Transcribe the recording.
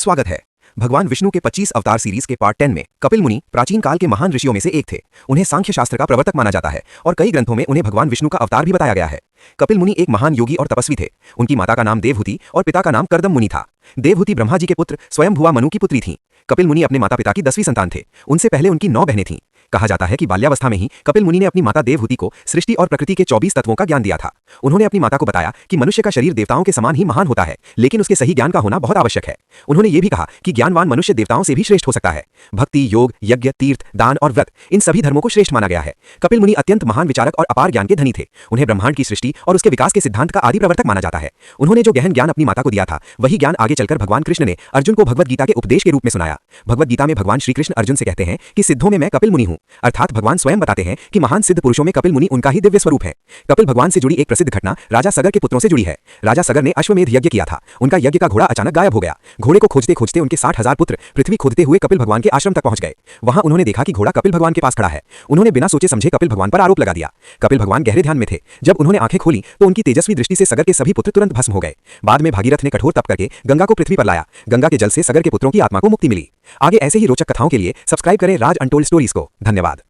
स्वागत है। भगवान विष्णु के 25 अवतार सीरीज के पार्ट 10 में कपिल मुनि प्राचीन काल के महान ऋषियों में से एक थे। उन्हें सांख्य शास्त्र का प्रवर्तक माना जाता है और कई ग्रंथों में उन्हें भगवान विष्णु का अवतार भी बताया गया है। कपिल मुनि एक महान योगी और तपस्वी थे। उनकी माता का नाम देवहूति और पिता का नाम कर्दम मुनि था। देवहूति ब्रह्मा जी के पुत्र स्वयंभुवा मनु की पुत्री थीं। कपिल मुनि अपने माता पिता की 10वीं संतान थे। उनसे पहले उनकी 9 बहनें थीं। कहा जाता है कि बाल्यावस्था में ही कपिल मुनि ने अपनी माता देवहूति को सृष्टि और प्रकृति के 24 तत्वों का ज्ञान दिया था। उन्होंने अपनी माता को बताया कि मनुष्य का शरीर देवताओं के समान ही महान होता है, लेकिन उसके सही ज्ञान का होना बहुत आवश्यक है। उन्होंने ये भी कहा कि ज्ञानवान मनुष्य देवताओं से भी श्रेष्ठ हो सकता है। भक्ति, योग, यज्ञ, तीर्थ, दान और व्रत, इन सभी धर्मों को श्रेष्ठ माना गया है। कपिल मुनि अत्यंत महान विचारक और अपार ज्ञान के धनी थे। उन्हें ब्रह्मांड की सृष्टि और उसके विकास के सिद्धांत का आदि प्रवर्तक माना जाता है। उन्होंने जो गहन ज्ञान अपनी माता को दिया था, वही ज्ञान आगे चलकर भगवान कृष्ण ने अर्जुन को भगवद गीता के उपदेश के रूप में सुनाया। भगवद गीता में भगवान श्री कृष्ण अर्जुन से कहते हैं कि सिद्धों में मैं कपिल मुनि हूं, अर्थात भगवान स्वयं बताते हैं कि महान सिद्ध पुरुषों में कपिल मुनि उनका ही दिव्य स्वरूप है। कपिल भगवान से जुड़ी एक प्रसिद्ध घटना राजा सगर के पुत्रों से जुड़ी है। राजा सगर ने अश्वमेध यज्ञ किया था। उनका यज्ञ का घोड़ा अचानक गायब हो गया। घोड़े को खोजते खोजते उनके 60,000 पुत्र पृथ्वी खोदते हुए कपिल भगवान के आश्रम तक पहुंच गए। वहां उन्होंने देखा कि घोड़ा कपिल भगवान के पास खड़ा है। उन्होंने बिना सोचे समझे कपिल भगवान पर आरोप लगा दिया। कपिल भगवान गहरे ध्यान में थे। जब उन्होंने आंखें खोली तो उनकी तेजस्वी दृष्टि से सगर के सभी पुत्र तुरंत भस्म हो गए। बाद में भागीरथ ने कठोर तप करके गंगा को पृथ्वी पर लाया। गंगा के जल से सगर के पुत्रों की आत्मा को मुक्ति मिली। आगे ऐसे ही रोचक कथाओं के लिए सब्सक्राइब करें राज अनटोल्ड स्टोरीज को। धन्यवाद।